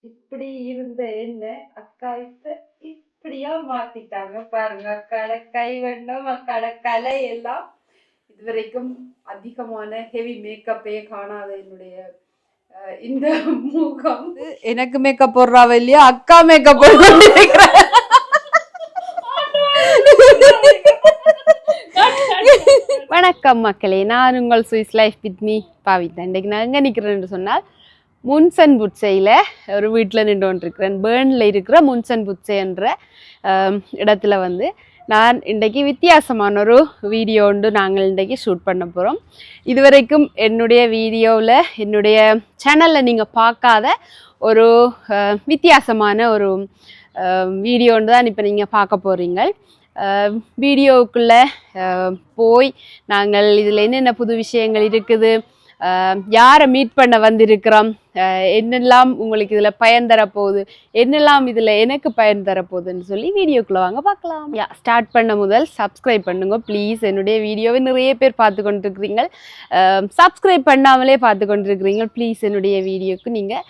இப்படி இருந்த என்ன அக்கா இப்ப இப்படியா மாத்திட்டாங்க பாருங்க. அக்காட கைவண்ணம், அக்காட கலை எல்லாம் இதுவரைக்கும் அதிகமான ஹெவி மேக்கப்பே காணாத என்னுடைய இந்த முகம். எனக்கு மேக்கப் போடுறாவ இல்லையா, அக்கா மேக்கப் போடுற. வணக்கம் மக்களே, நான் உங்கள் சுவிஸ் லைஃப் வித் மீ பாவித்தேன். இன்றைக்கு நான் எங்கே நிற்கிறேன்னு சொன்னால் முன்சன் புட்சையில் ஒரு வீட்டில் நின்று கொண்டிருக்கிறேன். பேர்னில் இருக்கிற முன்சன் புட்சை என்ற இடத்துல வந்து நான் இன்றைக்கு வித்தியாசமான ஒரு வீடியோ உண்டு நாங்கள் இன்றைக்கு ஷூட் பண்ண போகிறோம். இதுவரைக்கும் என்னுடைய வீடியோவில் என்னுடைய சேனலில் நீங்கள் பார்க்காத ஒரு வித்தியாசமான ஒரு வீடியோ ஒன்று தான் இப்போ நீங்கள் பார்க்க போகிறீங்க. வீடியோவுக்குள்ளே போய் நாங்கள் இதில் என்னென்ன புது விஷயங்கள் இருக்குது, யாரை மீட் பண்ண வந்திருக்கிறோம், என்னெல்லாம் உங்களுக்கு இதில் பயன் தரப்போகுது, என்னெல்லாம் இதில் எனக்கு பயன் தரப்போகுதுன்னு சொல்லி வீடியோக்குள்ளே வாங்க பார்க்கலாம். ஸ்டார்ட் பண்ண முதல் சப்ஸ்கிரைப் பண்ணுங்க ப்ளீஸ். என்னுடைய வீடியோவை நிறைய பேர் பார்த்து கொண்டிருக்கிறீங்க, சப்ஸ்கிரைப் பண்ணாமலே பார்த்து கொண்டிருக்கிறீங்க. ப்ளீஸ் என்னுடைய வீடியோவுக்கு நீங்கள்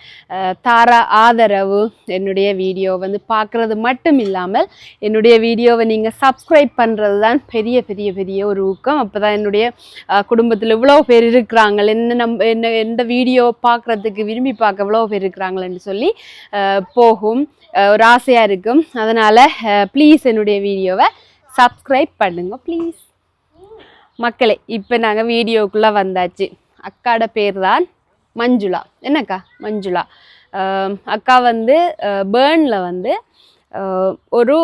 தார ஆதரவு. என்னுடைய வீடியோ வந்து பார்க்குறது மட்டும் இல்லாமல் என்னுடைய வீடியோவை நீங்கள் சப்ஸ்கிரைப் பண்ணுறது தான் பெரிய பெரிய பெரிய ஒரு ஊக்கம். அப்போ தான் என்னுடைய குடும்பத்தில் இவ்வளோ பேர் இருக்கிறாங்க, என்ன எந்த வீடியோ பார்க்குறதுக்கு விரும்பி பார்க்க எவ்வளோ பேர் இருக்கிறாங்களேன்னு சொல்லி போகும் ஒரு ஆசையாக இருக்கும். அதனால் ப்ளீஸ் என்னுடைய வீடியோவை சப்ஸ்கிரைப் பண்ணுங்க ப்ளீஸ். மக்களே, இப்போ நாங்கள் வீடியோக்குள்ளே வந்தாச்சு. அக்காட பேர் தான் மஞ்சுளா. என்னக்கா? மஞ்சுளா. அக்கா வந்து பேர்னில் வந்து ஒரு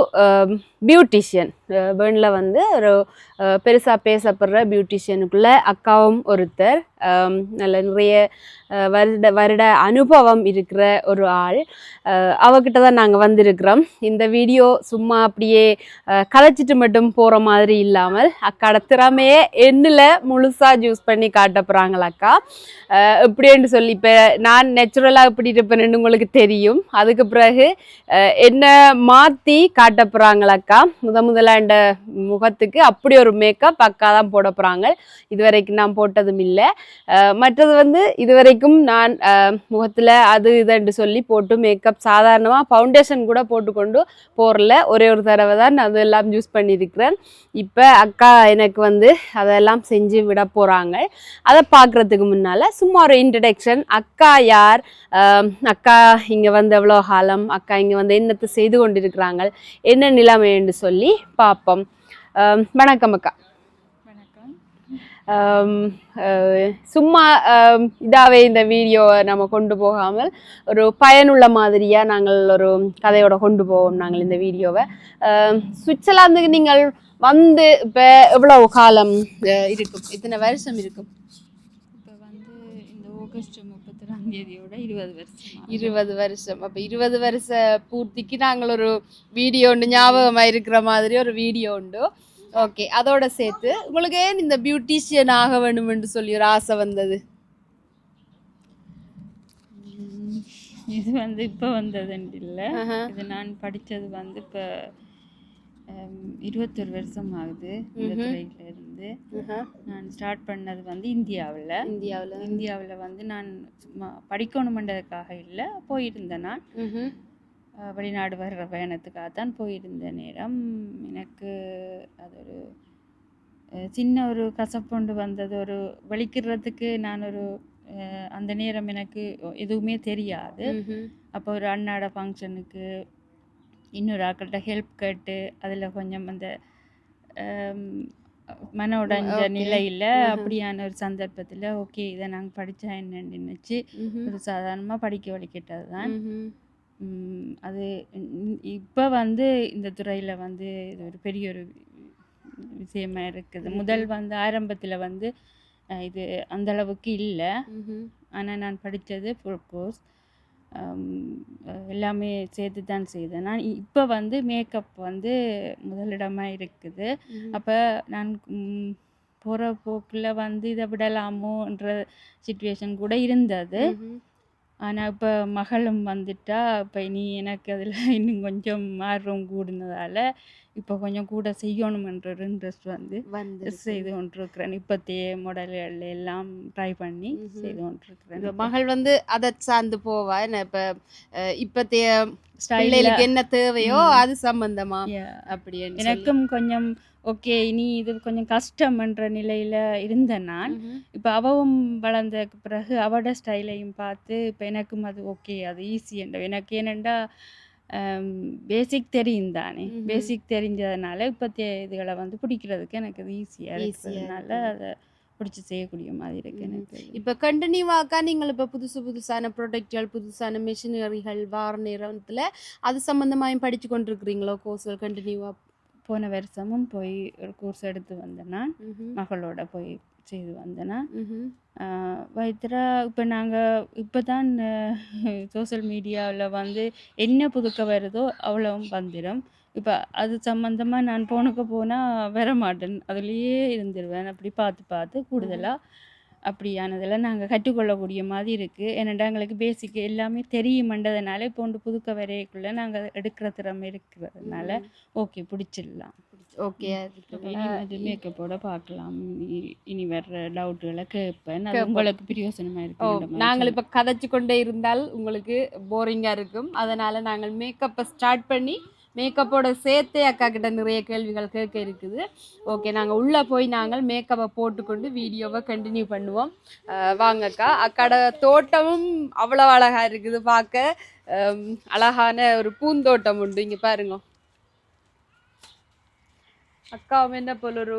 பியூட்டிஷியன். பேர்னில் வந்து ஒரு பெருசாக பேசப்படுற பியூட்டிஷியனுக்குள்ளே அக்காவும் ஒருத்தர். நல்ல நிறைய வருட அனுபவம் இருக்கிற ஒரு ஆள். அவகிட்ட தான் நாங்கள் வந்திருக்கிறோம். இந்த வீடியோ சும்மா அப்படியே கதைச்சிட்டு மட்டும் போகிற மாதிரி இல்லாமல் அக்காட திறமையே என்னில் முழுசாக ஜூஸ் பண்ணி காட்ட போகிறாங்களா அக்கா. எப்படின்னு சொல்லி இப்போ நான் நேச்சுரலாக எப்படி இருப்பேன்னு உங்களுக்கு தெரியும். அதுக்கு பிறகு என்ன மாற்றி காட்ட போகிறாங்களாக்கா. முதலாண்ட முகத்துக்கு அப்படி ஒரு மேக்கப் அக்கா தான் போட போகிறாங்க. இதுவரைக்கும் நான் போட்டதும் இல்லை. மற்றது வந்து இதுவரைக்கும் நான் முகத்தில் அது இதுன்னு சொல்லி போட்டு மேக்கப் சாதாரணமாக ஃபவுண்டேஷன் கூட போட்டுக்கொண்டு போகிறல. ஒரே ஒரு தடவை தான் அதெல்லாம் யூஸ் பண்ணியிருக்கிறேன். இப்போ அக்கா எனக்கு வந்து அதெல்லாம் செஞ்சு விட போகிறாங்க. அதை பார்க்குறதுக்கு முன்னால் சும்மா ஒரு இன்ட்ரடக்ஷன். அக்கா யார், அக்கா இங்கே வந்து எவ்வளோ காலம், அக்கா இங்கே வந்து என்னத்தை செய்து கொண்டிருக்கிறாங்க, என்ன நிலைமைன்னு சொல்லி பார்ப்போம். வணக்கம் அக்கா. சும்மா இதாகவே இந்த வீடியோவை நம்ம கொண்டு போகாமல் ஒரு பயனுள்ள மாதிரியாக நாங்கள் ஒரு கதையோட கொண்டு போவோம் நாங்கள் இந்த வீடியோவை. சுவிட்சர்லாந்துக்கு நீங்கள் வந்து இப்போ எவ்வளவு காலம் இருக்கும், எத்தனை வருஷம் இருக்கும்? இப்போ வந்து இந்த ஆகஸ்ட் 31 20 வருஷம். அப்போ 20 வருஷ பூர்த்திக்கு நாங்கள் ஒரு வீடியோ உண்டு, ஞாபகமாக இருக்கிற மாதிரி ஒரு வீடியோ உண்டு. ஓகே, அதோட சேர்த்து உங்களுக்கு ஏன் இந்த பியூட்டிஷியன் ஆக வேணும்னு சொல்லி ஒரு ஆசை வந்தது? இது வந்து இப்போ வந்ததுன்னு இல்லை, இது நான் படித்தது வந்து இப்போ 21 வருஷம் ஆகுது. இந்த துறையில இருந்து நான் ஸ்டார்ட் பண்ணது வந்து இந்தியாவில் வந்து நான் படிக்கணுமென்றதுக்காக இல்லை, போயிருந்தேன். நான் வெளிநாடு வர்ற பயணத்துக்காக தான் போயிருந்த நேரம் எனக்கு அது ஒரு சின்ன ஒரு கசப்புண்டு வந்தது. ஒரு வலிக்கிறதுக்கு நான் ஒரு அந்த நேரம் எனக்கு எதுவுமே தெரியாது. அப்போ ஒரு அண்ணாட ஃபங்க்ஷனுக்கு இன்னொரு ஆக்கள்கிட்ட ஹெல்ப் கேட்டு அதில் கொஞ்சம் அந்த மன உடைஞ்ச நிலையில் அப்படியான ஒரு சந்தர்ப்பத்தில் ஓகே இதை நாங்கள் படித்தா என்னன்னு நினச்சி ஒரு சாதாரணமாக படிக்க வலிக்கிட்டது தான். அது இப்போ வந்து இந்த துறையில் வந்து இது ஒரு பெரிய ஒரு விஷயமா இருக்குது. முதல் வந்து ஆரம்பத்தில் வந்து இது அந்தளவுக்கு இல்லை, ஆனால் நான் படித்தது ஃபுல் கோர்ஸ் எல்லாமே சேர்த்து தான் செய்தேன். நான் இப்போ வந்து மேக்கப் வந்து முதலிடமாக இருக்குது. அப்போ நான் போகிற போக்கில் வந்து இதை விடலாமோன்ற சிச்சுவேஷன் கூட இருந்தது. ஆனால் இப்போ மகளும் வந்துட்டா இப்போ இனி எனக்கு அதில் இன்னும் கொஞ்சம் ஆர்வம் கூடுனதால் இப்போ கொஞ்சம் கூட செய்யணுமென்ற ஒரு இன்ட்ரெஸ்ட் வந்து செய்து கொண்டிருக்கிறேன். இப்போத்தைய மாடல்கள் எல்லாம் ட்ரை பண்ணி செய்து கொண்டிருக்கிறேன். மகள் வந்து அதை சார்ந்து போவா என்ன இப்போ இப்போத்தைய ஸ்டைலுக்கு என்ன தேவையோ அது சம்பந்தமா அப்படி எனக்கும் கொஞ்சம் ஓகே இனி இது கொஞ்சம் கஷ்டம்ன்ற நிலையில் இருந்தேன் நான். இப்போ அவவும் வளர்ந்த பிறகு அவட ஸ்டைலையும் பார்த்து இப்போ எனக்கும் அது ஓகே அது ஈஸி என்ற எனக்கு ஏனெண்டா பேசிக் தெரியும் தானே. பேசிக் தெரிஞ்சதுனால இப்போத்தைய இதுகளை வந்து பிடிக்கிறதுக்கு எனக்கு அது ஈஸியாக இருக்கிறதுனால அதை பிடிச்சி செய்யக்கூடிய மாதிரி இருக்கு எனக்கு. இப்போ கண்டினியூவாக்கா நீங்கள் இப்போ புதுசான ப்ராடக்ட்கள் புதுசான மிஷினரிகள் வார நேரத்தில் அது சம்மந்தமாகவும் படித்து கொண்டிருக்கிறீங்களோ கோர்ஸ்கள் கண்டினியூவாக? போன வருஷமும் போய் ஒரு கோர்ஸ் எடுத்து வந்தேன் நான். மகளோட போய் செய்து வந்தேன்னா வைத்திரா இப்போ நாங்கள் இப்போ தான் சோசியல் மீடியாவில் வந்து என்ன புதுக்க வருதோ அவ்வளவும் வந்துடும். இப்போ அது சம்மந்தமாக நான் போனுக்கு போனால் வர மாட்டேன், அதுலேயே இருந்துருவேன். அப்படி பார்த்து கூடுதலாக அப்படியானதெல்லாம் நாங்கள் கற்றுக்கொள்ளக்கூடிய மாதிரி இருக்குது. ஏன்னாண்டா எங்களுக்கு பேசிக் எல்லாமே தெரியுமன்றதுனால இப்போ ஒன்று புதுக்க வரைக்குள்ளே நாங்கள் எடுக்கிற திறமை இருக்கிறதுனால ஓகே பிடிச்சிடலாம். ஓகே இனி வந்து மேக்கப்போட பார்க்கலாம். இனி வர்ற டவுட்டுகளை கேட்பேன், அது உங்களுக்கு பிரயோசனமாக இருக்கும். நாங்கள் இப்போ கதைச்சு கொண்டே இருந்தால் உங்களுக்கு போரிங்காக இருக்கும், அதனால் நாங்கள் மேக்கப்பை ஸ்டார்ட் பண்ணி மேக்கப்போட சேர்த்தே அக்கா கிட்ட நிறைய கேள்விகள் கேட்க இருக்குது. ஓகே நாங்கள் உள்ளே போய் நாங்கள் மேக்கப்பை போட்டுக்கொண்டு வீடியோவை கண்டினியூ பண்ணுவோம். வாங்கக்கா. அக்காட தோட்டமும் அவ்வளோ அழகாக இருக்குது பார்க்க. அழகான ஒரு பூந்தோட்டம் உண்டு இங்கே பாருங்க. அக்காவும் என்ன போல ஒரு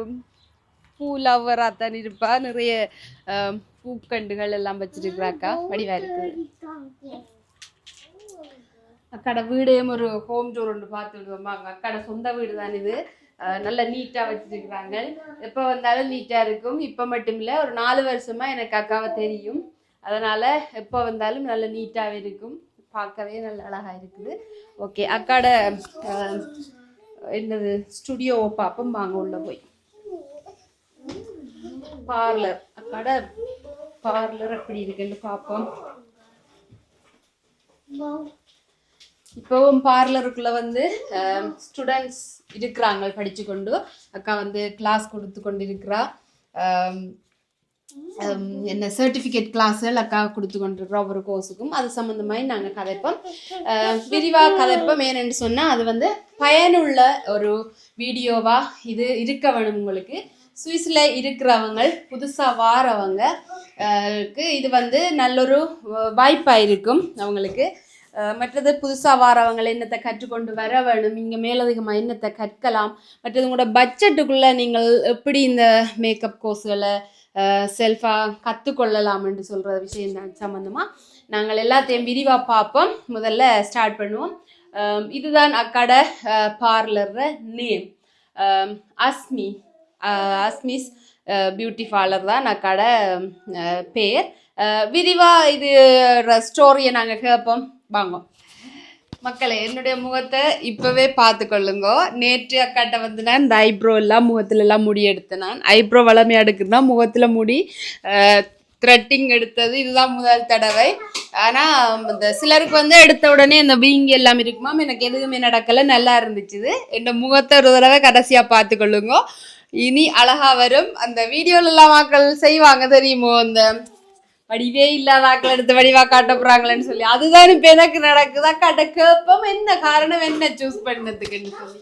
பூ லவ்வராக தான் இருப்பா. நிறைய பூக்கண்டுகள் எல்லாம் வச்சிருக்கிறாக்கா, வடிவா இருக்குது. அக்காட வீடையும் ஒரு ஹோம் டூர் ஒன்று பார்த்து விடுவோமா. அக்காட சொந்த வீடு தான் இது. நல்லா நீட்டாக வச்சுருக்குறாங்க. எப்போ வந்தாலும் நீட்டாக இருக்கும். இப்போ மட்டும் இல்லை, ஒரு 4 வருஷமாக எனக்கு அக்காவை தெரியும். அதனால் எப்போ வந்தாலும் நல்ல நீட்டாகவே இருக்கும், பார்க்கவே நல்ல அழகாக இருக்குது. ஓகே அக்காட என்னது ஸ்டுடியோ பார்ப்போம் வாங்க உள்ள போய். பார்லர், அக்காட பார்லர் எப்படி இருக்குன்னு பார்ப்போம். இப்போவும் பார்லருக்குள்ள வந்து ஸ்டூடெண்ட்ஸ் இருக்கிறாங்க படிச்சு கொண்டு. அக்கா வந்து கிளாஸ் கொடுத்து கொண்டு இருக்கிறா. என்ன சர்டிஃபிகேட் கிளாஸ்கள் அக்கா கொடுத்து கொண்டிருக்கிறோம் ஒவ்வொரு கோர்ஸுக்கும். அது சம்மந்தமாய் நாங்கள் கதைப்போம், விரிவாக கதைப்போம். ஏன்னு சொன்னால் அது வந்து பயனுள்ள ஒரு வீடியோவாக இது இருக்க வேணும் உங்களுக்கு. சுவிஸில் இருக்கிறவங்க புதுசாக வாரவங்க இது வந்து நல்லொரு வாய்ப்பாக இருக்கும் அவங்களுக்கு. மற்றது புதுசாக வாரவங்க என்னத்தை கற்றுக்கொண்டு வர வேணும், இங்கே மேலதிகமாக என்னத்தை கற்கலாம், மற்றது உங்களோட பட்ஜெட்டுக்குள்ளே நீங்கள் எப்படி இந்த மேக்கப் கோர்ஸ்களை செல்ஃபாக கற்றுக்கொள்ளலாம் என்று சொல்கிற விஷயம் தான் சம்மந்தமாக நாங்கள் எல்லாத்தையும் விரிவாக பார்ப்போம். முதல்ல ஸ்டார்ட் பண்ணுவோம். இதுதான் அக்காட parlour name, Asmi's beauty parlour தான் அக்காட பேர். விரிவாக இது ஸ்டோரியை நாங்கள் கேட்போம் வாங்க. மக்களே என்னுடைய முகத்தை இப்போவே பார்த்துக்கொள்ளுங்க. நேற்று அக்காட்ட வந்து நான் இந்த ஐப்ரோ எல்லாம் முகத்துல எல்லாம் முடி எடுத்தேன். நான் ஐப்ரோ வளமையாக எடுக்கிறேன்னா முகத்தில் முடி த்ரெட்டிங் எடுத்தது இதுதான் முதல் தடவை. ஆனால் இந்த சிலருக்கு வந்து எடுத்த உடனே இந்த வீங்கி எல்லாம் இருக்குமா, எனக்கு எதுவுமே நடக்கலை, நல்லா இருந்துச்சு. என் முகத்தை ஒரு தடவை கடைசியாக பார்த்துக்கொள்ளுங்க, இனி அழகா வரும். அந்த வீடியோலெல்லாம் மக்கள் செய்வாங்க தெரியுமோ, அந்த வடிவே இல்லாத ஆக்கள் எடுத்து வடிவா காட்ட போறாங்களேன்னு சொல்லி, அதுதான் இப்ப எனக்கு நடக்குதா காட்ட கேட்போம் என்ன காரணம் என்ன சூஸ் பண்ணதுக்குன்னு சொல்லி.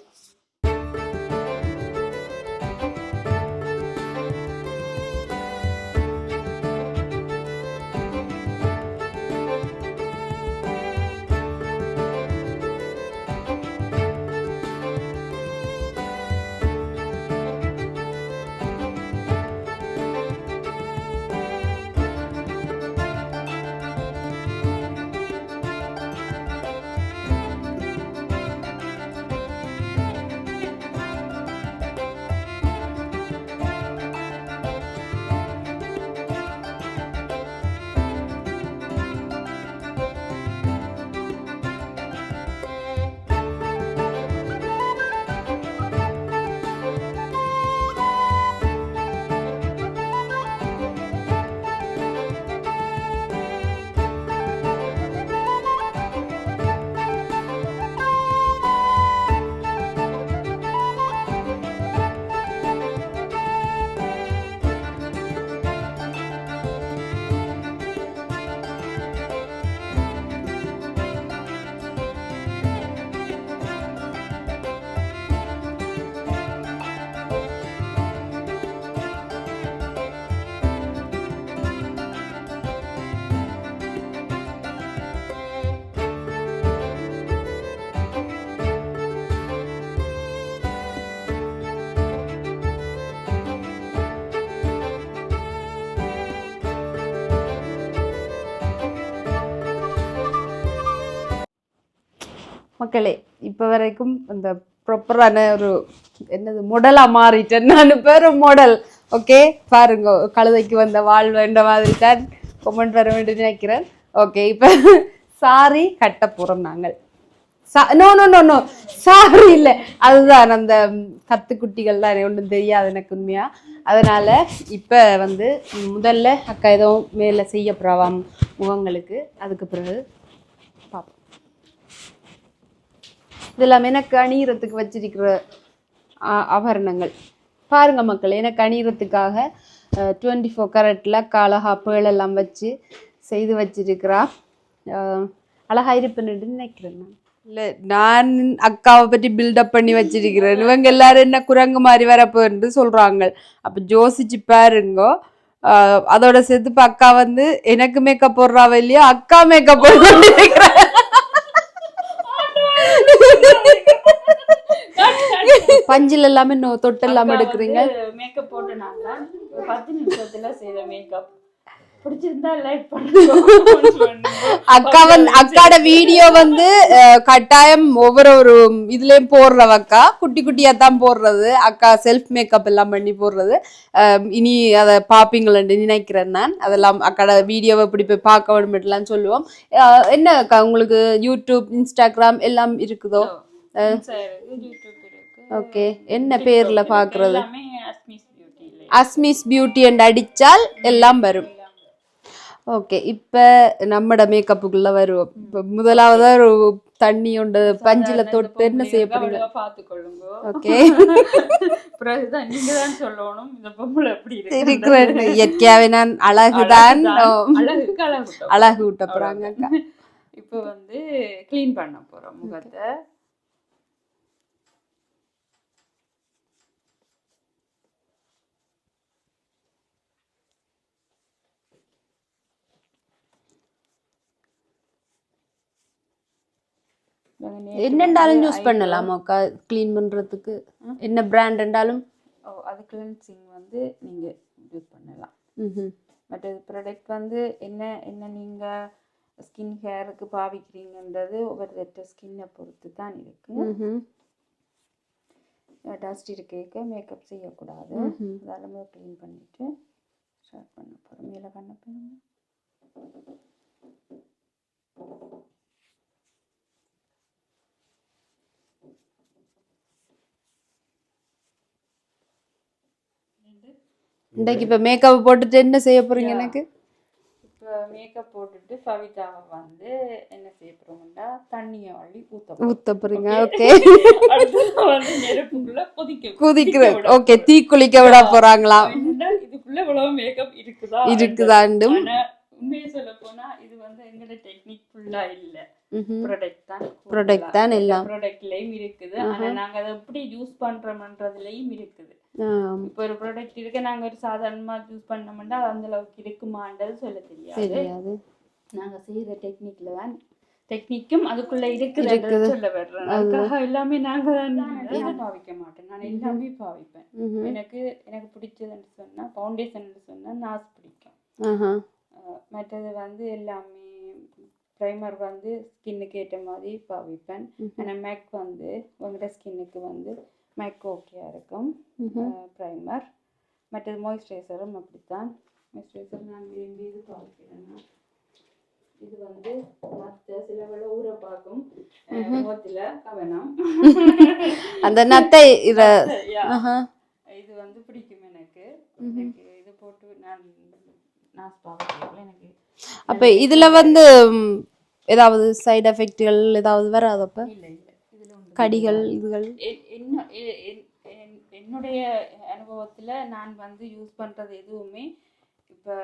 மக்களே இப்போ வரைக்கும் அந்த ப்ராப்பரான ஒரு என்னது மாடலா மாறிட்டேன் நான் பெரும் மாடல். ஓகே பாருங்க, கழுதைக்கு வந்த வாழ் வேண்ட மாதிரி தான் கமெண்ட் வர வேண்டும் நினைக்கிறேன். ஓகே இப்போ சாரி கட்ட போறோம் நாங்கள். No no no no sari இல்லை, அதுதான் அந்த கத்துக்குட்டிகள் தான் ஒன்றும் தெரியாது எனக்கு உண்மையா. அதனால இப்போ வந்து முதல்ல அக்கா ஏதோ மேலே செய்ய போறாவாம் முகங்களுக்கு, அதுக்கு பிறகு பார்ப்போம். இதெல்லாம் எனக்கு அணியறதுக்கு வச்சிருக்கிற ஆபரணங்கள் பாருங்க மக்கள். எனக்கு அணியறதுக்காக 24 கேரட்ல காலஹா பேளெல்லாம் வச்சு செய்து வச்சிருக்கிறா. அழகா இருப்புன்னு நினைக்கிறேன் நான். இல்லை, நான் அக்காவை பற்றி பில்டப் பண்ணி வச்சிருக்கிறேன். இவங்க எல்லாரும் என்ன குரங்கு மாதிரி வரப்போன்னு சொல்றாங்க. அப்போ யோசிச்சு பாருங்கோ. அதோட சேர்த்து இப்போ அக்கா வந்து எனக்கு மேக்கப் போடுறாவ இல்லையா, அக்கா மேக்கப் போட்டு பஞ்சில் எல்லாமே தொட்டு இல்லாம எடுக்கிறீங்க. மேக்கப் போட்டு நான் 10 நிமிஷத்துல செய்த மேக்கப் பிடிச்சிருந்தா லைக் அக்காட வீடியோ வந்து கட்டாயம் ஒவ்வொரு இதுலயும் போடுறவக்கா குட்டி குட்டியா தான் போடுறது. அக்கா செல்ஃப் மேக்கப் எல்லாம் பண்ணி போடுறது. இனி அதை பாப்பீங்களன்னு நினைக்கிறேன் நான். அதெல்லாம் அக்காட வீடியோவை இப்படி போய் பார்க்க வேண்டுமெல்லாம் சொல்லுவோம். என்ன அக்கா உங்களுக்கு யூடியூப் இன்ஸ்டாகிராம் எல்லாம் இருக்குதோ? ஓகே, என்ன பேர்ல பாக்குறது? அஸ்மிஸ் பியூட்டி அண்ட் அடிச்சால் எல்லாம் வரும். ஓகே, இப்போ நம்மட மேக்கப்புக்குள்ள வருவோம். இப்போ முதலாவது ஒரு தண்ணி உண்டு பஞ்சில தொட்டு என்ன செய்ய போறீங்க பாத்துக்கொள்ளுங்க. ஓகே, நீங்க தான் சொல்லணும் இந்த பொம்பளை எப்படி இருக்கிறேன். இயற்கையாவே நான் அழகுதான், அழகு விட்ட போறாங்க. இப்போ வந்து கிளீன் பண்ண போறோம் முகத்தை. என்னண்டாலும் யூஸ் பண்ணலாமாக்கா கிளீன் பண்றதுக்கு? என்ன பிராண்ட் என்றாலும் அது கிளென்சிங் வந்து நீங்க யூஸ் பண்ணலாம். மற்ற ப்ராடக்ட் வந்து என்ன என்ன நீங்க ஸ்கின் ஹேருக்கு பாவிக்கிறீங்கன்றது ஒவ்வொரு ஸ்கின்னை பொறுத்து தான் இருக்கு. டஸ்ட் இருக்க மேக்கப் செய்யக்கூடாது. அதெல்லாம் க்ளீன் பண்ணிட்டு ஸ்டார்ட் பண்ண போறோம். மேலே கண்ண போய் இன்றைக்கு இப்போ மேக்கப் போட்டுட்டு என்ன செய்ய போறீங்க? எனக்கு இப்போ மேக்கப் போட்டுட்டு பவிதாவை வந்து என்ன செய்ய போறோம்னா தண்ணியை அள்ளி ஊத்த போறீங்க. ஓகே, வந்து நெருப்புக்குள்ள குதிக்கிற. ஓகே, தீ குளிக்க விட போறாங்களா? இதுக்குள்ள இவ்வளவு மேக்கப் இருக்குதாண்டு. உண்மையை சொல்ல போனா இது வந்து எங்களோட டெக்னிக் ஃபுல்லா இல்ல, ப்ராடக்ட் தான் எல்லாம் ப்ராடக்ட்லயும் இருக்குது. ஆனா நாங்க அதை எப்படி யூஸ் பண்றோம்ன்றதுலயும் இருக்குது. இப்போ ஒரு ப்ராடக்ட் இருக்கு, நாங்க ஒரு சாதாரணமா யூஸ் பண்ணோம்னா அந்த அளவுக்கு இருக்குமான்றது சொல்ல தெரியாது. நாங்க செய்யற டெக்னிக்ல தான் டெக்னிக்கும் அதுக்குள்ள இருக்குது சொல்ல வர்றேன். அதுக்காக எல்லாமே நாங்க தான் பாவிக்க மாட்டேன். நான் எல்லாமே பாவிப்பேன். எனக்கு பிடிச்சதுன்னு சொன்னா ஃபவுண்டேஷன் சொன்னா நாஸ் பிடிக்கும். மற்றது வந்து எல்லாமே ப்ரைமர் வந்து ஸ்கின்னுக்கு ஏற்ற மாதிரி பாவிப்பேன். ஆனால் மேக் வந்து உங்களோட ஸ்கின்னுக்கு வந்து மேக் ஓகேயா இருக்கும் ப்ரைமர். மற்றது மாய்ஸ்சரைசரும் அப்படித்தான். மாய்ஸ்சரைசர் நான் விரும்பி இது பாவிக்கிறேன்னா இது வந்து மற்ற சில வேளை ஊற பார்க்கும் முகத்தில் கவனம் அந்த நத்தை இது வந்து பிடிக்கும் எனக்கு. இது போட்டு நான் பாவிக்கிறேன். எனக்கு அப்ப இதுல வந்து ஏதாவது சைடு எஃபெக்ட்கள் ஏதாவது வராது? அப்ப கடிகள் இதுகள் என்னுடைய அனுபவத்துல நான் வந்து யூஸ் பண்றது எதுவுமே இப்போ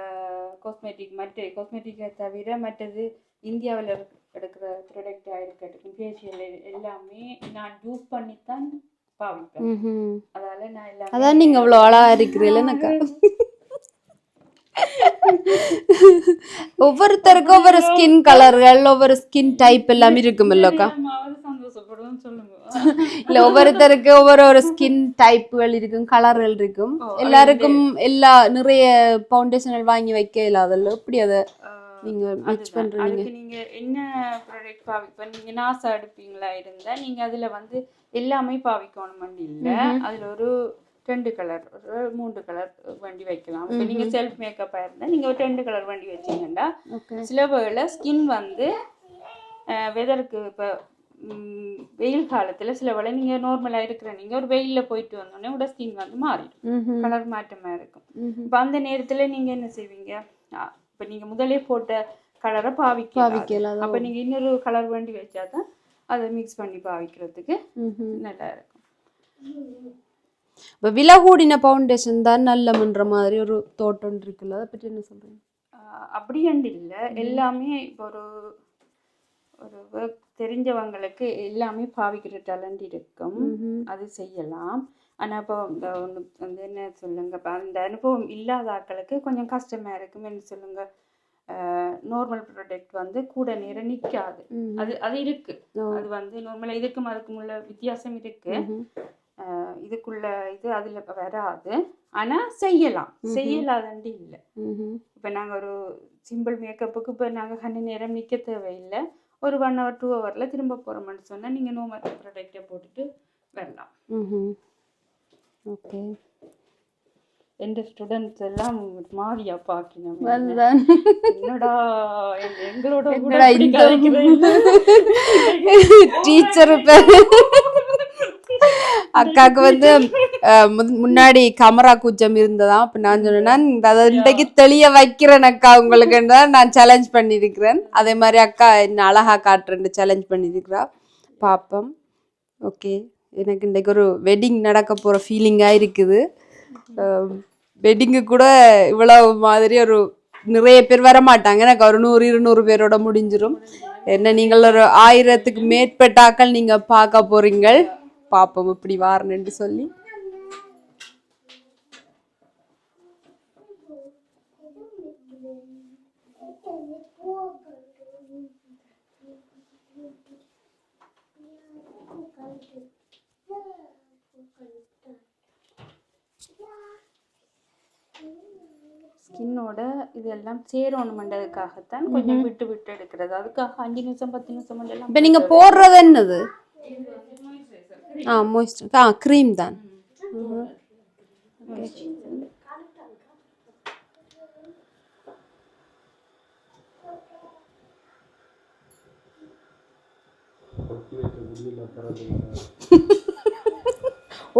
காஸ்மெட்டிக்கை தவிர மற்றது இந்தியாவில் எடுக்கிற ப்ராடக்டாக இருக்கட்டும் ஃபேஷியல் எல்லாமே நான் யூஸ் பண்ணித்தான் பாவிப்பேன். அதால நான் எல்லாமே அதான் நீங்க அவ்வளோ அழகா இருக்கிறீங்களா? ஒவ்வொருத்தருக்கும் ஒவ்வொரு ஸ்கின் கலர்கள் ஒவ்வொரு ஸ்கின் டைப் எல்லாம் இருக்குமில்லக்கா? இல்ல, ஒவ்வொருத்தருக்கு ஒவ்வொரு ஸ்கின் டைப்புகள் இருக்கும், கலர்கள் இருக்கும். எல்லாருக்கும் நிறைய ஃபவுண்டேஷன்கள் வாங்கி வைக்க இல்லாதல்ல. எப்படி அதை நீங்க மிக்ஸ் பண்றீங்க. அதுக்கு நீங்க என்ன ப்ராடக்ட் பாவிப்ப நீங்க நாசா எடுப்பீங்களா இருந்தா நீங்க அதுல வந்து எல்லாமே பாவிக்கணும் இல்ல. அதுல ஒரு 2 கலர் ஒரு 3 கலர் வண்டி வைக்கலாம். இப்போ நீங்க செல்ஃப் மேக்கப்பா இருந்தா நீங்க ஒரு 2 கலர் வண்டி வச்சீங்கன்னா சில வேளை ஸ்கின் வந்து வெதருக்கு இப்போ வெயில் காலத்துல சில வேளை நீங்க நார்மலா இருக்கிற நீங்க ஒரு வெயில்ல போயிட்டு வந்தோடனே உட ஸ்கின் வந்து மாறிடும், கலர் மாற்றமா இருக்கும். இப்போ அந்த நேரத்துல நீங்க என்ன செய்வீங்க, இப்போ நீங்க முதலே போட்ட கலரை பாவிக்கலாம். அப்ப நீங்க இன்னொரு கலர் வண்டி வச்சாதான் அதை மிக்ஸ் பண்ணி பாவிக்கிறதுக்கு நல்லா இருக்கும். இப்போ விலை கூடின ஃபவுண்டேஷன் தான் நல்லமன்ற மாதிரி ஒரு தோட்டம் இருக்குல்ல, அதை பற்றி என்ன சொல்றீங்க? அப்படியாண்டு இல்லை, எல்லாமே இப்போ ஒரு ஒர்க் தெரிஞ்சவங்களுக்கு எல்லாமே பாவிக்கிற டேலண்ட் இருக்கும், அது செய்யலாம். ஆனால் இப்போ ஒன்று வந்து என்ன சொல்லுங்க, அந்த அனுபவம் இல்லாத ஆட்களுக்கு கொஞ்சம் கஷ்டமா இருக்கும். என்ன சொல்லுங்க, நார்மல் ப்ராடக்ட் வந்து கூட நேரம் நிற்காது. அது இருக்கு, அது வந்து நார்மலாக இதுக்கும் அதுக்கும் உள்ள வித்தியாசம் இருக்கு. இதுக்குள்ள இது அதுல வராது, ஆனா செய்யலாதண்டி இல்லை. இப்போ நாங்கள் ஒரு சிம்பிள் மேக்கப்புக்கு இப்போ நாங்கள் கண்ணு நேரம் நிற்க தேவையில்லை, ஒரு 1 hour 2 hourல திரும்ப போகிறோம்னு சொன்னால் நீங்கள் நார்மல் ப்ராடக்டை போட்டுட்டு வரலாம். ஓகே. எந்த ஸ்டூடெண்ட்ஸ் எல்லாம் மாறியா பாக்கினோம், என்னடா எங்களோட டீச்சர் அக்காவுக்கு வந்து முன்னாடி கமரா கூச்சம் இருந்ததா. அப்ப நான் சொன்னேன் அதை இன்றைக்கு தெளிய வைக்கிறேன் அக்கா உங்களுக்கு நான் சேலஞ்ச் பண்ணியிருக்கிறேன். அதே மாதிரி அக்கா என்ன அழகா காட்டுறேன்னு சேலஞ்ச் பண்ணியிருக்கிறா. பாப்போம். ஓகே, எனக்கு இன்றைக்கு ஒரு வெட்டிங் நடக்க போகிற ஃபீலிங்காக இருக்குது. வெட்டிங்கு கூட இவ்வளவு மாதிரி ஒரு நிறைய பேர் வர மாட்டாங்க, எனக்கு ஒரு 100-200 பேரோட முடிஞ்சிடும். என்ன நீங்கள் ஒரு 1000க்கு மேற்பட்டாக்கள் நீங்கள் பார்க்க போறீங்க. பாப்போம் இப்படி வாரணுன்னு சொல்லி. ஸ்கின்னோட இதெல்லாம் சேரணுமென்றதுக்காகத்தான் கொஞ்சம் விட்டு விட்டு எடுக்கிறது. அதுக்காக 5 நிமிஷம் 10 நிமிஷம் எல்லாம். இப்போ நீங்க போடுறது என்னது? மாய்ஸ்சர் க்ரீம் தான்.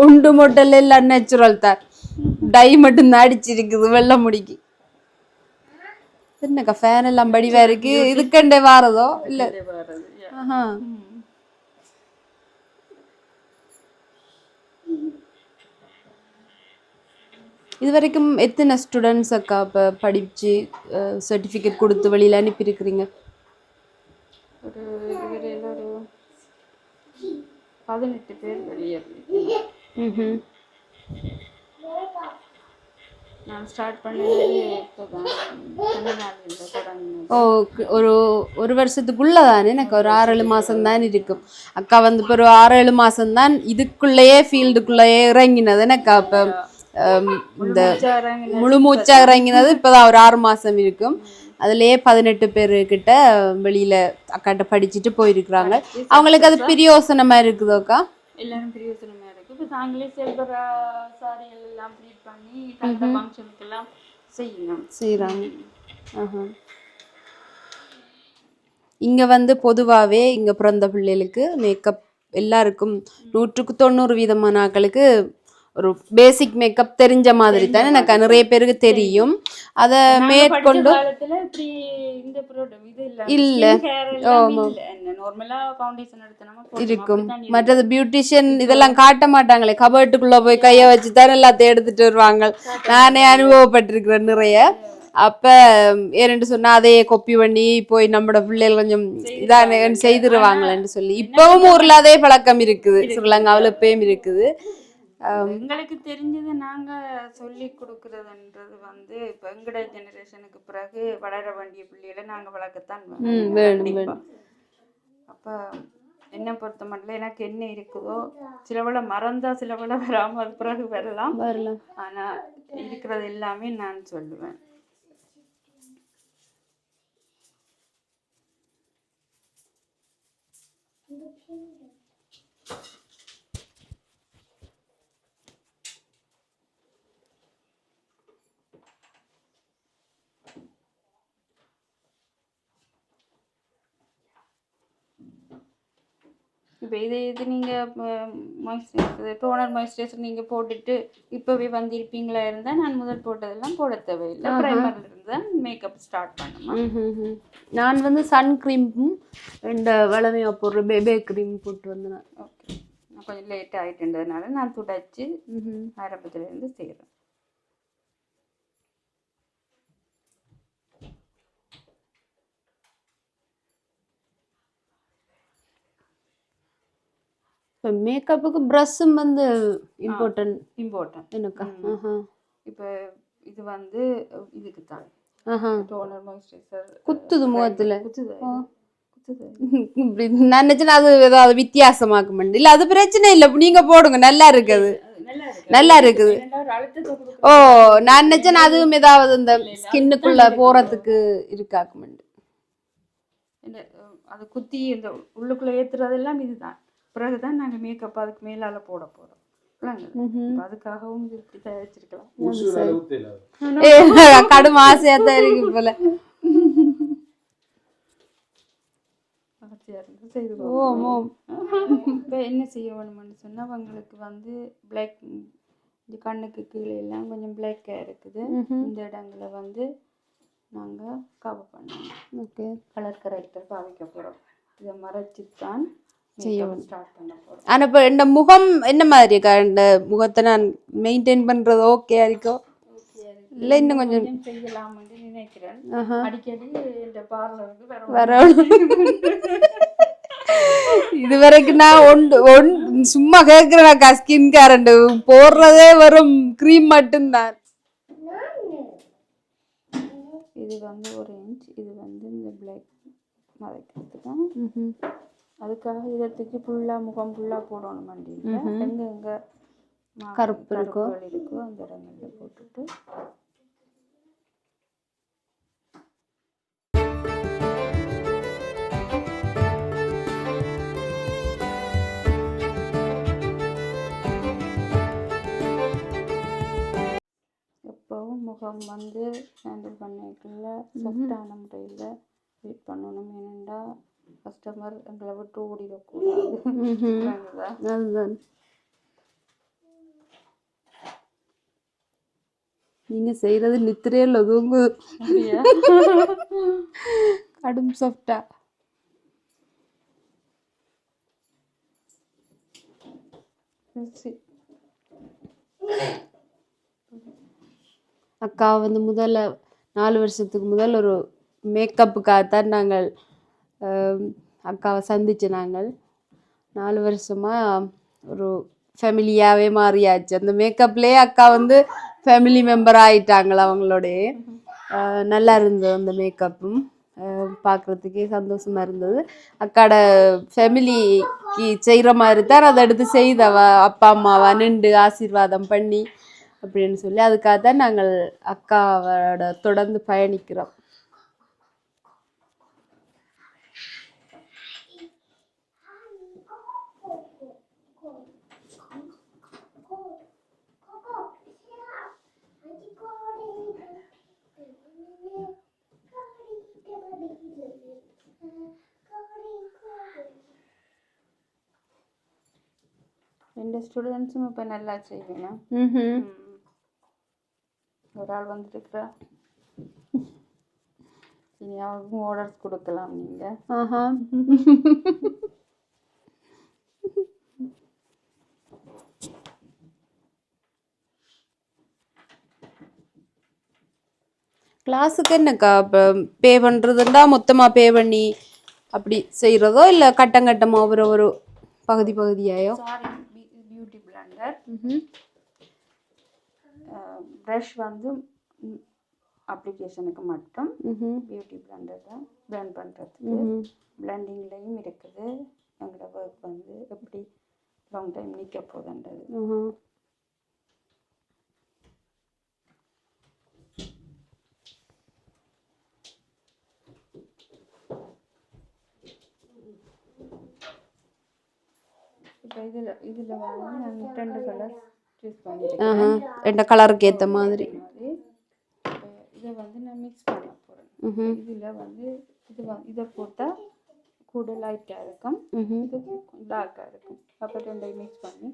உண்டு மொட்டல் எல்லாம் நேச்சுரல் தான், டை மட்டும் தான் அடிச்சிருக்குது வெள்ளை முடிக்கு. என்னக்கா ஃபேன் எல்லாம் படிவா இருக்கு, இதுக்கண்டே வாரதோ இல்ல? இது வரைக்கும் எத்தனை ஸ்டூடெண்ட்ஸ் அக்கா இப்போ படிச்சு சர்டிஃபிகேட் கொடுத்து வெளியில் அனுப்பியிருக்கிறீங்க? ஒரு 18 பேர் வெளியே. நான் ஸ்டார்ட் பண்ணது ஒரு வருஷத்துக்குள்ள தானே, எனக்கு ஒரு 6-7 மாதம் தான் இருக்கும். அக்கா வந்து இப்போ ஒரு 6-7 மாதம் தான் இதுக்குள்ளேயே ஃபீல்டுக்குள்ளேயே இறங்கினது. எனக்கு அப்போ இந்த முழு மூச்சா இறங்கினது இப்போதான் ஒரு 6 மாதம் இருக்கும். அதுலேயே 18 பேருக்கிட்ட வெளியில் அக்காட்ட படிச்சுட்டு போயிருக்கிறாங்க. அவங்களுக்கு அது பிரயோசனமாக இருக்குதோக்கா? எல்லாரும் பிரயோசனமாக இருக்குது. இப்போ நாங்களே செல்வரா சாரிகள் எல்லாம் ப்ரீட் பண்ணி அந்த ஃபங்க்ஷனுக்கெல்லாம் செய்கிறாங்க. இங்கே வந்து பொதுவாகவே இங்கே பிறந்த பிள்ளைகளுக்கு மேக்கப் எல்லாருக்கும் 100% ஆட்களுக்கு ஒரு பேசிக் மேக்கப் தெரிஞ்ச மாதிரி தானே. எனக்கு நிறைய பேருக்கு தெரியும். அதை மேற்கொண்டு இல்லை இருக்கும். மற்றது பியூட்டிஷியன் இதெல்லாம் காட்ட மாட்டாங்களே, கபர்ட்டுக்குள்ள போய் கையை வச்சு தான் எல்லாத்தையும் எடுத்துட்டு வருவாங்க. நானே அனுபவப்பட்டிருக்கிறேன் நிறைய. அப்ப ஏன்னு சொன்னா அதையே கொப்பி பண்ணி போய் நம்மளோட பிள்ளைகள் கொஞ்சம் இதான செய்திருவாங்களேன்னு சொல்லி இப்பவும் ஊர்ல அதே பழக்கம் இருக்குது, ஸ்ரீலங்காவில் இப்பயும் இருக்குது. எங்களுக்கு தெரிஞ்சது நாங்க சொல்லி கொடுக்கறதுன்றது வந்து இப்போ எங்கட ஜெனரேஷனுக்கு பிறகு வளர வேண்டிய பிள்ளைகளை நாங்க வளர்க்கத்தான் வேணும். அப்ப என்ன பொறுத்த மட்டும் எனக்கு என்ன இருக்குதோ சிலவளை மறந்தா சிலவளை வராம அது பிறகு வரலாம். ஆனா இருக்கிறது எல்லாமே நான் சொல்லுவேன். இப்போ இது நீங்கள் மாய்ஸ்சரைசர் டோனர் மாய்ஸ்சரைசர் நீங்கள் போட்டுட்டு இப்போவே வந்திருப்பீங்களா இருந்தால் நான் முதல் போட்டதெல்லாம் போட தேவையில்லை. ப்ரைமரில் இருந்து தான் மேக்கப் ஸ்டார்ட் பண்ணுமா. நான் வந்து சன் க்ரீமும் ரெண்டு வளமையாக போடுற பேபே க்ரீம் போட்டு வந்தேன். ஓகே, நான் கொஞ்சம் லேட் ஆகிட்டுன்றதுனால நான் துடைச்சி ஆரம்பத்துலேருந்து செய்கிறேன். இப்போ மேக்கப்புக்கு ப்ரஷ்ஷும் வந்து இம்பார்ட்டன்ட் எனக்கா. இப்போ இது வந்து இதுக்கு தான் டோனர் மாய்ஸ்சரைசர் குத்துது முகத்தில் நான் நினைச்சேன் அது ஏதாவது வித்தியாசமாக்க மாட்டேன். இல்லை அது பிரச்சனை இல்லை, நீங்க போடுங்க, நல்லா இருக்குது நல்லா இருக்குது. ஓ நான் நினைச்சேன் அதுவும் ஏதாவது இந்த ஸ்கின்னுக்குள்ள போறதுக்கு இருக்காக்க மாட்டேன். அது குத்தி இந்த உள்ளுக்குள்ள ஏத்துறதெல்லாம் இதுதான். பிறகுதான் நாங்கள் மேக்கப் அதுக்கு மேலால போட போறோம். அதுக்காகவும் இப்படி தயாரிச்சிருக்கலாம். கடும் ஆசையா தான் இருக்கு போல. இப்போ என்ன செய்ய வேணும்னு சொன்னால் அவங்களுக்கு வந்து பிளாக் இந்த கண்ணுக்கு கீழே எல்லாம் கொஞ்சம் பிளாக்காக இருக்குது. இந்த இடங்களை வந்து நாங்கள் கவர் பண்ணோம். ஓகே, கலர் கரெக்டர் பாவிக்க போகிறோம். இதை மறைச்சி தான் ஸ்டார்ட் பண்ண போகிறோம். ஆனால் இப்போ இந்த முகம் என்ன மாதிரி இருக்கா? இந்த முகத்தை நான் மெயின்டைன் பண்ணுறது ஓகே இருக்கோ இல்லை இன்னும் கொஞ்சம் செய்யலாம்னு நினைக்கிறேன். அடிக்கடி இந்த பார்லருக்கு வர இது வரைக்கும் நான் சும்மா கேட்குறேனாக்கா ஸ்கின் கேரண்ட் போடுறதே வரும் க்ரீம் மட்டும்தான். இது வந்து ஆரஞ்சு, இது வந்து இந்த பிளாக் மறைக்கிறது தான். அதுக்காக இதற்கு ஃபுல்லாக முகம் ஃபுல்லாக போடணும். வண்டியில் எங்கே கருப்பு இருக்கோ அந்த இடங்களில் போட்டுட்டு எப்போவும் முகம் வந்து ஹேண்டில் பண்ணிக்கல சாஃப்டான முறையில் வெயிட் பண்ணணும். ஏனெண்டா கஸ்டமர் எங்களை விட்டு ஓடிடக்கூடாது. அதுதான் நீங்க செய்யறது நித்திரையில் தூங்கு கடும் சாஃப்டா. அக்கா வந்து முதல்ல 4 வருஷத்துக்கு முதல் ஒரு மேக்கப்புக்காகத்தான் நாங்கள் அக்காவை சந்திச்சு நாங்கள் 4 வருஷமாக ஒரு ஃபேமிலியாகவே மாறியாச்சு. அந்த மேக்கப்லேயே அக்கா வந்து ஃபேமிலி மெம்பர் ஆகிட்டாங்களா அவங்களோடைய. நல்லா இருந்தது அந்த மேக்கப்பும், பார்க்குறதுக்கே சந்தோஷமாக இருந்தது. அக்காட ஃபேமிலிக்கு செய்கிற மாதிரி தான் அதை எடுத்து செய்தவ அப்பா அம்மாவா நின்று ஆசீர்வாதம் பண்ணி அப்படின்னு சொல்லி அதுக்காக தான் நாங்கள் அக்காவோட தொடர்ந்து பயணிக்கிறோம். ரெண்டு ஸ்டூடெண்ட்ஸும் இப்போ நல்லா செய்வேன். ஒரு ஆள் வந்துட்டுருக்குறா, இனி அவருக்கும் ஆர்டர்ஸ் கொடுக்கலாம் நீங்கள். கிளாஸுக்கு என்னக்கா இப்போ பே பண்ணுறதுண்டா மொத்தமாக பே பண்ணி அப்படி செய்கிறதோ இல்லை கட்டங்கட்டமாக ஒரு பகுதி பகுதியாயோ? Sorry, beauty blender. ப்ரஷ் வந்து அப்ளிகேஷனுக்கு மட்டும். பியூட்டி பிளெண்டர் தான் பிளெண்ட் பண்ணுறதுக்கு. பிளெண்டிங்லேயும் இருக்குது. எங்களோட ஒர்க் வந்து எப்படி லாங் டைம் நிற்க போகுதுன்றது. இதில் வந்து நான் 2 கலர்ஸ் சூஸ் பண்ணியிருக்கேன். ரெண்டு கலருக்கு ஏற்ற மாதிரி. இதை வந்து நான் மிக்ஸ் பண்ண போகிறேன். இதில் வந்து இதை போட்டால் கூட லைட்டாக இருக்கும், இது டார்க்காக இருக்கும். அப்போ 2 மிக்ஸ் பண்ணி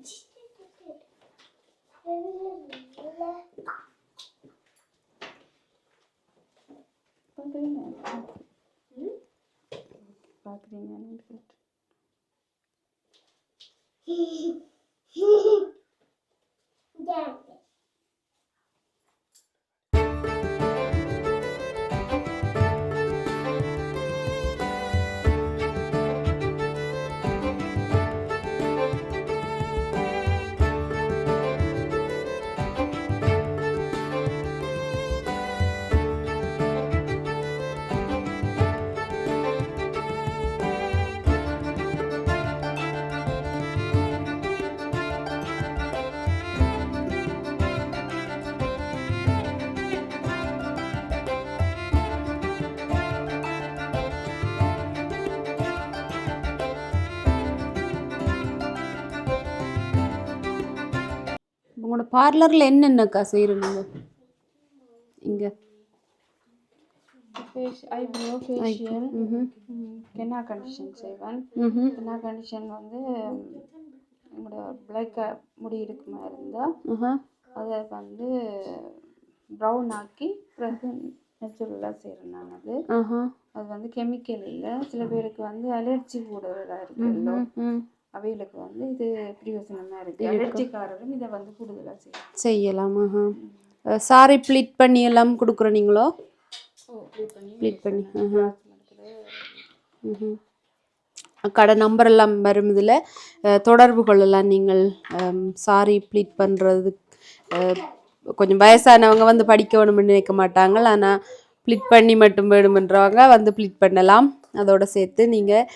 பார்க்குறீங்க. உங்களோட பார்லரில் என்னென்னக்கா செய்கிறீங்க இங்கே? ஐப்ரோ, ஃபேஷியல், கென்னா கண்டிஷன் செய்வேன். கென்னா கண்டிஷன் வந்து உங்களோட பிளாக்காக முடி இருக்குமா இருந்தால் அதை வந்து ப்ரௌன் ஆக்கி பிறகு நேச்சுரலாக செய்கிறேன் நான். அது வந்து கெமிக்கல் இல்லை. சில பேருக்கு வந்து அலர்ஜி கூடுதலாக இருக்குல்ல, அவைகளுக்கு வந்து இது பிரயோஜனமாக இருக்குது. அலர்ஜிக்காரரும் இதை வந்து கூடுதலாக செய்யலாமா? சாரி ப்ளீட் பண்ணி எல்லாம் கொடுக்குறீங்களோ? ப்ளீட் பண்ணி கடை நம்பர் எல்லாம் வரும். இதில் தொடர்பு கொள்ளலாம் நீங்கள். சாரி ப்ளீட் பண்ணுறது கொஞ்சம் வயசானவங்க வந்து படிக்க வேணும்னு நினைக்க மாட்டாங்க, ஆனால் ப்ளீட் பண்ணி மட்டும் வேணுமென்றவங்க வந்து ப்ளீட் பண்ணலாம். அதோடு சேர்த்து நீங்கள்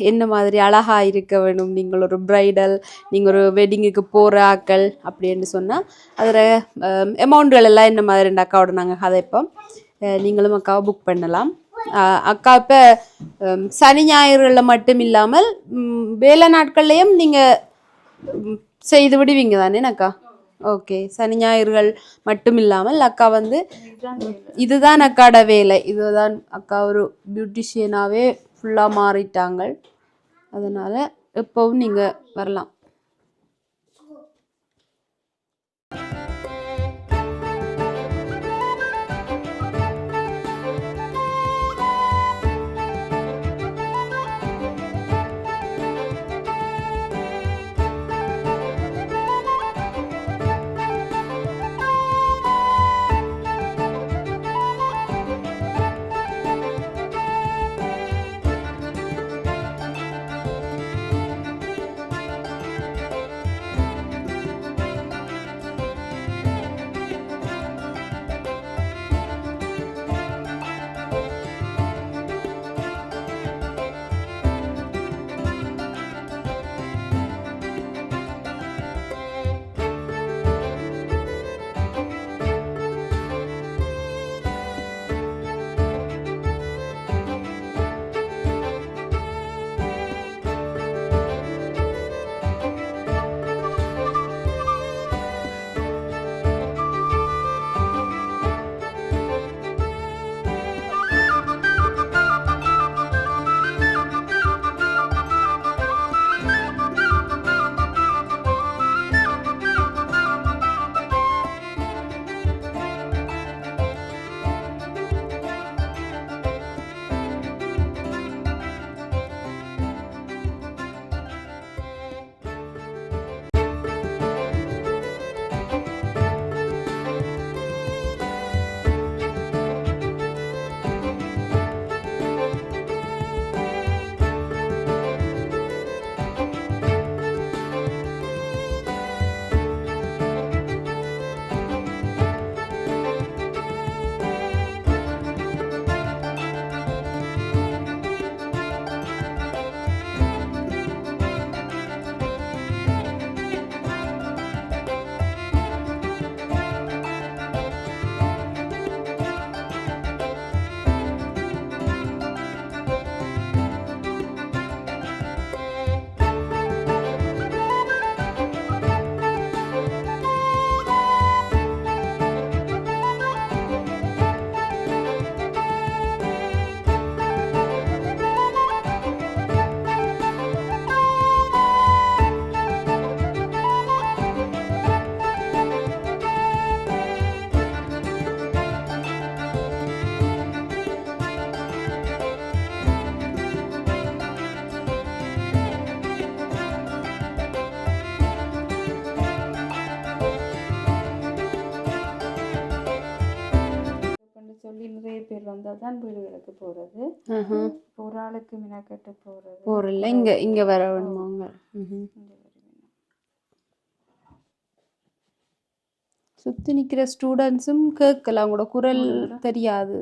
என்ன மாதிரி அழகாக இருக்க வேணும், நீங்கள் ஒரு ப்ரைடல், நீங்கள் ஒரு வெட்டிங்குக்கு போகிற ஆக்கள் அப்படின்னு சொன்னால் அதில் அமௌண்ட்கள் எல்லாம் என்ன மாதிரி அக்காவோட நாங்கள் கதைப்போம். நீங்களும் அக்காவை புக் பண்ணலாம். அக்கா இப்போ சனி ஞாயிறுகளில் மட்டும் இல்லாமல் வேலை நாட்கள்லேயும் நீங்கள் செய்து விடுவீங்க தானே அக்கா? ஓகே, சனி ஞாயிறுகள் மட்டும் இல்லாமல் அக்கா வந்து இதுதான் அக்காவோட வேலை. இதுதான் அக்கா ஒரு பியூட்டிஷியனாகவே ஃபுல்லாக மாறிட்டாங்க. அதனால் எப்போவும் நீங்கள் வரலாம். வந்தால் தான் வீடுகளுக்கு போகிறது. ஒரு ஆளுக்கு மினக்கட்டு போகிறது போறல இங்க வர வேணுமாங்க. சுத்தி நிக்கிற ஸ்டூடெண்ட்ஸும் கேட்கலாம், கூட குரல் தெரியாது.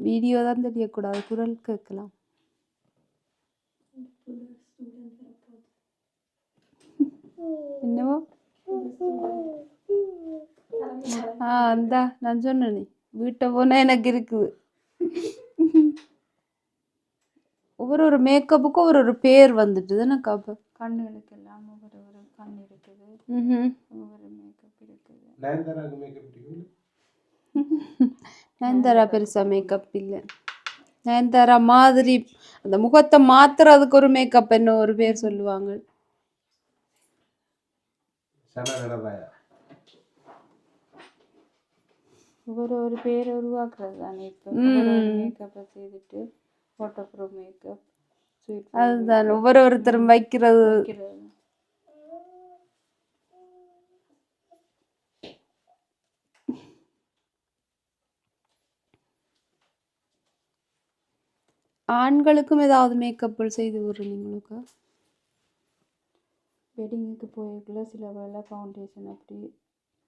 வீடியோ தான் தெரியக்கூடாது, குரல் கேட்கலாம். என்னவோ அந்த நான் சொன்னேன் வீட்டை போனா எனக்கு இருக்குது. ஒவ்வொரு மேக்கப்புக்கும் ஒரு பேர் வந்துட்டு தானே காப்பு. கண்ணுகளுக்கு எல்லாம் ஒவ்வொரு கண் இருக்குது, ஒவ்வொரு மேக்கப் இருக்குது. நயன்தாரா பெருசா மேக்கப் இல்லை. நயன்தாரா மாதிரி அந்த முகத்தை மாத்துறதுக்கு ஒரு மேக்கப் என்ன ஒரு பேர் சொல்லுவாங்க. ஒவ்வொரு பேரை உருவாக்குறது தானே இப்போ. மேக்கப்பை செய்துட்டு ஃபோட்டோ ப்ரோ மேக்கப், அதுதான் ஒவ்வொருத்தரும் வைக்கிறது. ஆண்களுக்கும் ஏதாவது மேக்கப் செய்து விடுறீங்களுக்கு? வெட்டிங்குக்கு போய்க்குள்ள சில வேலை ஃபவுண்டேஷன் அப்படி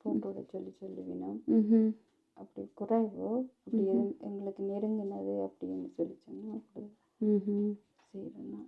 போட்டு விட சொல்லுவினோம். அப்படி குறைவோ அப்படி எங்களுக்கு நெருங்கினது அப்படின்னு சொல்லி சொன்னால் அப்படி செய்யணும்.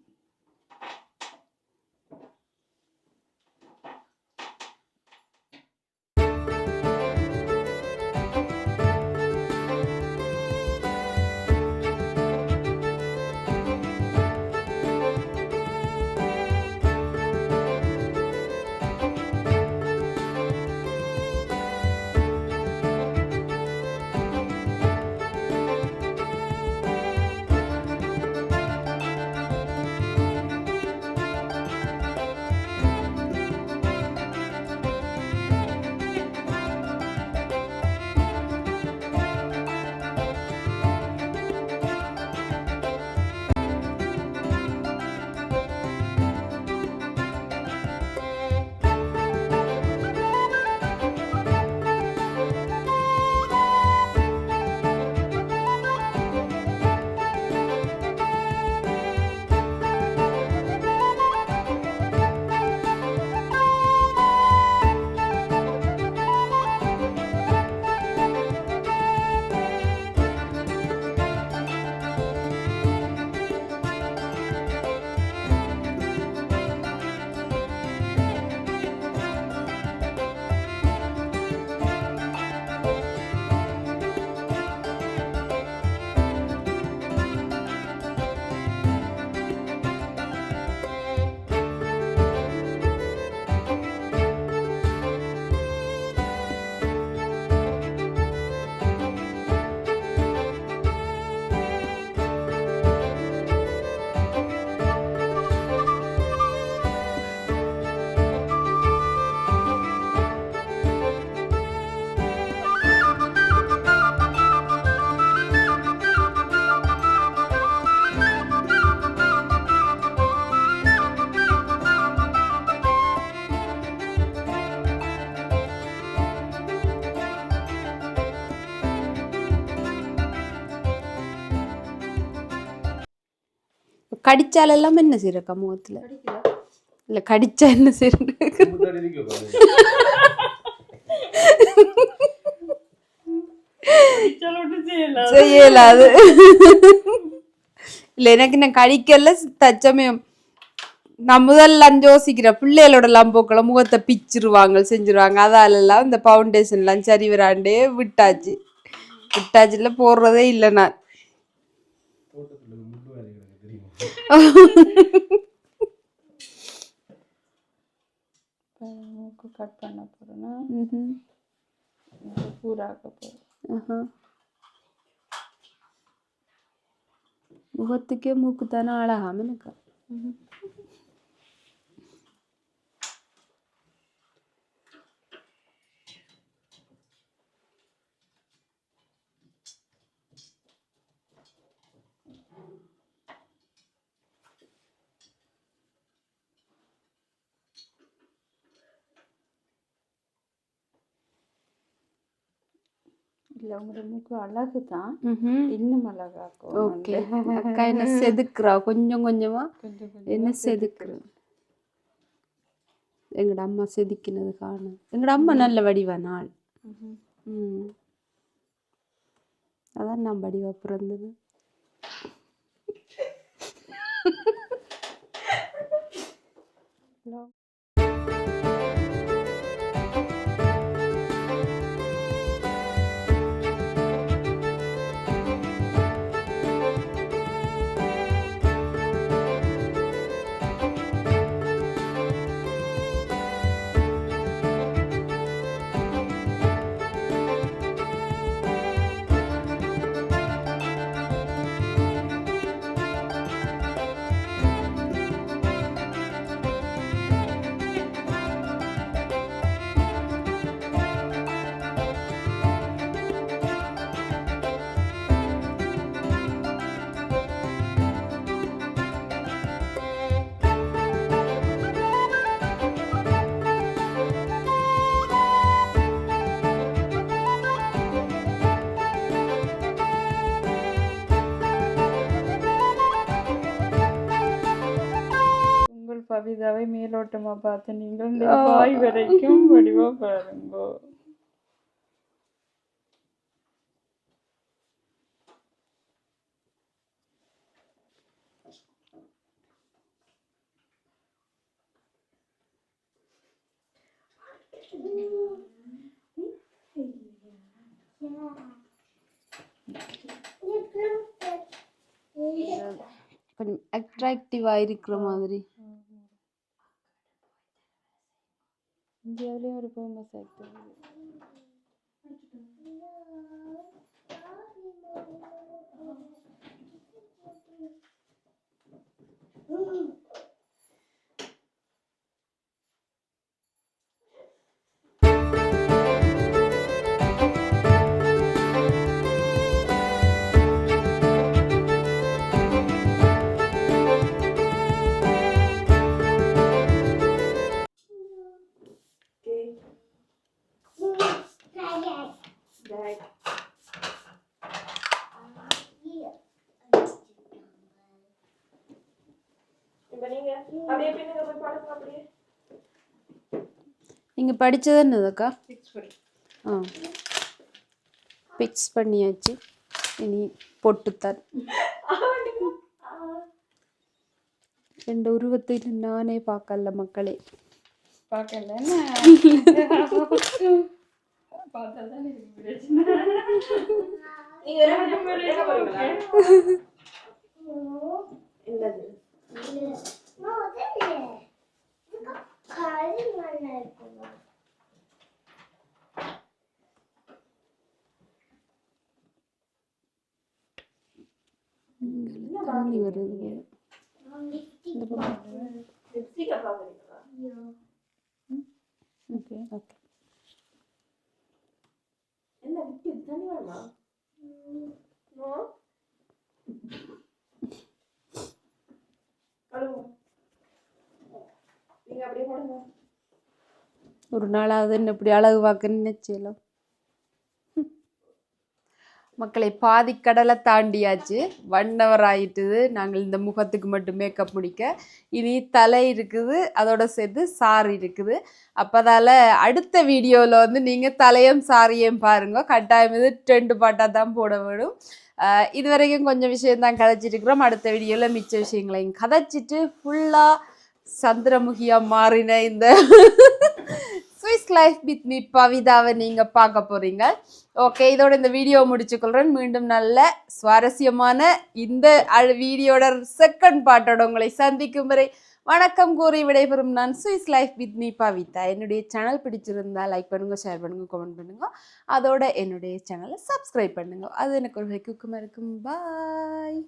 கடிச்சால் எல்லாம் என்ன செய்யறக்கா முகத்துல? இல்ல கடிச்சா என்ன செய்யற? செய்யலாது இல்ல எனக்கு நான் கடிக்கல தச்சமயம். நான் முதல்ல யோசிக்கிற பிள்ளைகளோட லம்போக்களை முகத்தை பிச்சிருவாங்க செஞ்சிருவாங்க, அதாலெல்லாம் இந்த ஃபவுண்டேஷன்லாம் சரி வராண்டே விட்டாச்சுல போடுறதே இல்லை நான். கட் பண்ண போறேன்னா பூராக்க போறேன். முகத்துக்கே மூக்கு தானே அழகாம இருக்கா. இல்லை உங்களோட மூக்கு அழகு தான், ம்ஹும். இன்னும் அழகாக்கும். ஓகே அக்கா என்ன செதுக்குறா கொஞ்சம் கொஞ்சமா கொஞ்சம் என்ன செதுக்குற எங்கட அம்மா செதுக்கினது காணும். எங்கட அம்மா நல்ல வடிவா நாள். அதான் நான் வடிவா பிறந்தது. உங்கள் பவிதாவை மேலோட்டமா பார்த்து நீங்கள் இந்த வாய் வரைக்கும் வடிவா பாருங்க. கொஞ்சம் அட்ராக்டிவா இருக்கிற மாதிரி. இந்தியாவிலே ஒரு ஃபேமஸ் ஆக்டர். நீங்க படிச்சது என்னதுக்கா? ஆ பிக்ஸ் பண்ணியாச்சு. இனி பொட்டுத்தான். ரெண்டு உருவத்தில் நானே பார்க்கல மக்களே. பார்க்கல பார்த்தாதான் எனக்கு தண்ணி வருது. ஓகே ஓகே ஒரு நாளாவது என்ன இப்படி அழகு பார்க்க நினைச்சேலும் மக்களை பாதிக்கடலை தாண்டியாச்சு. 1 hour ஆயிட்டுது. நாங்கள் இந்த முகத்துக்கு மட்டும் மேக்கப் முடிக்க. இனி தலை இருக்குது, அதோட சேர்த்து சாரி இருக்குது. அப்போதால அடுத்த வீடியோவில் வந்து நீங்கள் தலையும் சாரியும் பாருங்க. கட்டாயம் இது 2 பாட்டாக தான் போட வேணும். இது வரைக்கும் கொஞ்சம் விஷயம்தான் கதைச்சிட்டு இருக்கிறோம். அடுத்த வீடியோவில் மிச்ச விஷயங்களையும் கதைச்சிட்டு ஃபுல்லாக சந்திரமுகியாக மாறின இந்த ஸ்விஸ் லைஃப் வித் மீ பவிதாவை நீங்கள் பார்க்க போகிறீங்க. ஓகே, இதோட இந்த வீடியோ முடிச்சுக்கொள்கிறேன். மீண்டும் நல்ல சுவாரஸ்யமான இந்த வீடியோட செகண்ட் பார்ட்டோட உங்களை சந்திக்கும் வரை வணக்கம் கூறி விடைபெறும் நான் Swiss life with me Pavitha. என்னுடைய சேனல் பிடிச்சிருந்தா லைக் பண்ணுங்கள், ஷேர் பண்ணுங்கள், கமெண்ட் பண்ணுங்கள். அதோட என்னுடைய சேனலை சப்ஸ்கிரைப் பண்ணுங்கள். அது எனக்கு ஒரு ஹெக்குமா இருக்கும். பாய்.